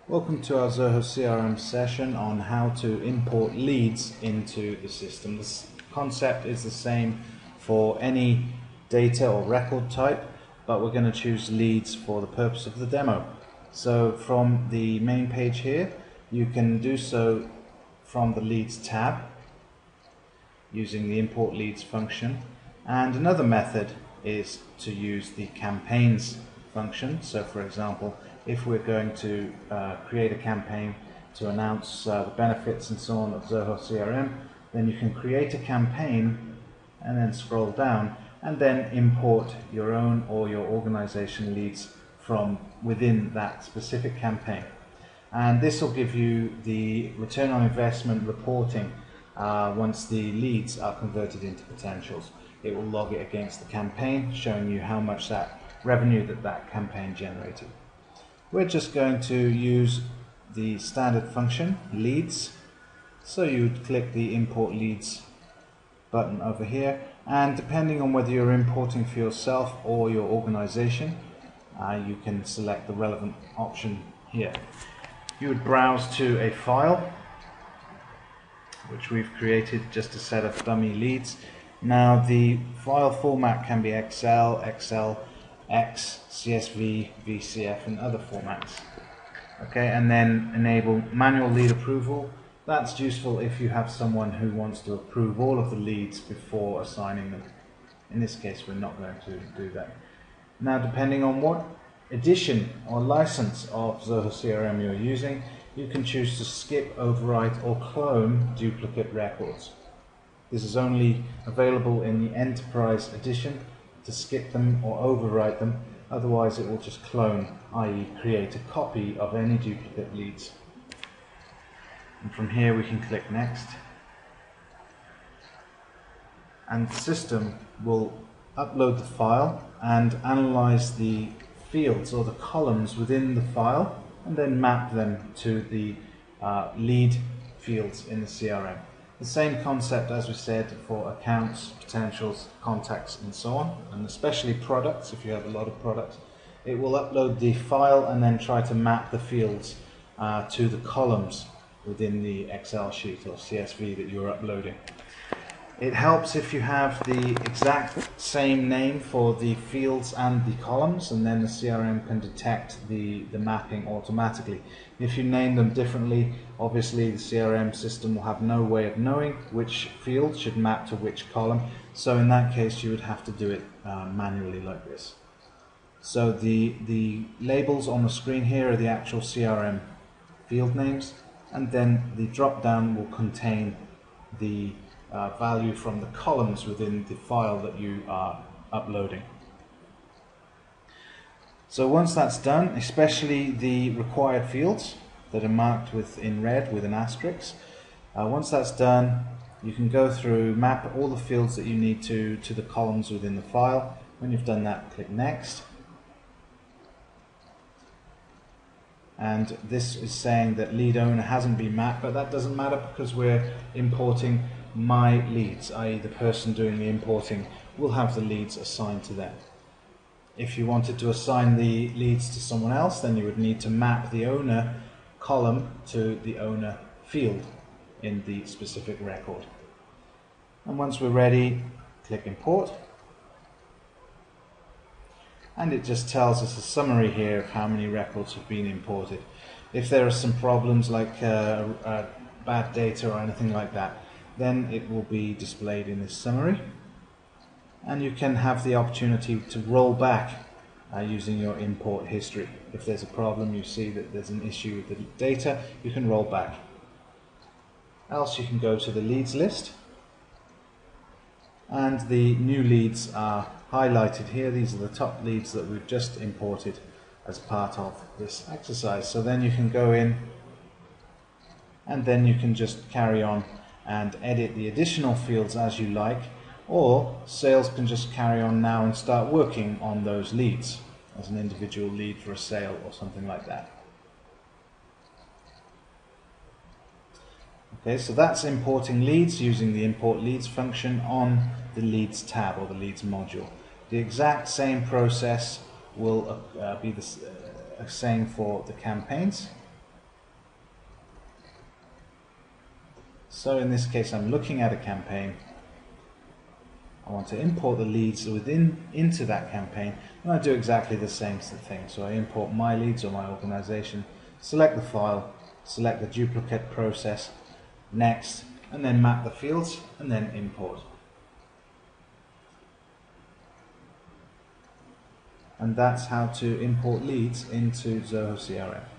Welcome to our Zoho CRM session on how to import leads into the system. This concept is the same for any data or record type, but we're going to choose leads for the purpose of the demo. So from the main page here, you can do so from the Leads tab using the Import Leads function. And another method is to use the Campaigns function. So for example, if we're going to create a campaign to announce the benefits and so on of Zoho CRM, then you can create a campaign and then scroll down and then import your own or your organization leads from within that specific campaign. And this will give you the return on investment reporting once the leads are converted into potentials. It will log it against the campaign, showing you how much that revenue that campaign generated. We're just going to use the standard function, leads. So you would click the import leads button over here, and depending on whether you're importing for yourself or your organization, you can select the relevant option here. You would browse to a file which we've created, just a set of dummy leads. Now the file format can be Excel, XLX, CSV, VCF and other formats. Okay, and then enable manual lead approval. That's useful if you have someone who wants to approve all of the leads before assigning them. In this case we're not going to do that. Now depending on what edition or license of Zoho CRM you're using, you can choose to skip, overwrite or clone duplicate records. This is only available in the Enterprise edition, to skip them or overwrite them, otherwise it will just clone, i.e. create a copy of any duplicate leads. And from here we can click Next, and the system will upload the file and analyze the fields or the columns within the file and then map them to the lead fields in the CRM. The same concept as we said for accounts, potentials, contacts and so on, and especially products. If you have a lot of products, it will upload the file and then try to map the fields to the columns within the Excel sheet or CSV that you're uploading. It helps if you have the exact same name for the fields and the columns, and then the CRM can detect the mapping automatically. If you name them differently, obviously the CRM system will have no way of knowing which field should map to which column, so in that case you would have to do it manually like this. So the labels on the screen here are the actual CRM field names, and then the drop down will contain the value from the columns within the file that you are uploading. So once that's done, especially the required fields that are marked in red with an asterisk, once that's done, you can go through, map all the fields that you need to the columns within the file. When you've done that, click Next. And this is saying that lead owner hasn't been mapped, but that doesn't matter because we're importing my leads, i.e. the person doing the importing will have the leads assigned to them. If you wanted to assign the leads to someone else, then you would need to map the owner column to the owner field in the specific record. And once we're ready, click Import. And it just tells us a summary here of how many records have been imported. If there are some problems like bad data or anything like that, then it will be displayed in this summary. And you can have the opportunity to roll back using your import history. If there's a problem, you see that there's an issue with the data, you can roll back. Else you can go to the leads list, and the new leads are highlighted here. These are the top leads that we've just imported as part of this exercise. So then you can go in and then you can just carry on and edit the additional fields as you like, or sales can just carry on now and start working on those leads as an individual lead for a sale or something like that. Okay, so that's importing leads using the import leads function on the leads tab or the leads module. The exact same process will be the same for the campaigns. So in this case, I'm looking at a campaign. I want to import the leads into that campaign, and I do exactly the same thing. So I import my leads or my organization, select the file, select the duplicate process, next, and then map the fields, and then import. And that's how to import leads into Zoho CRM.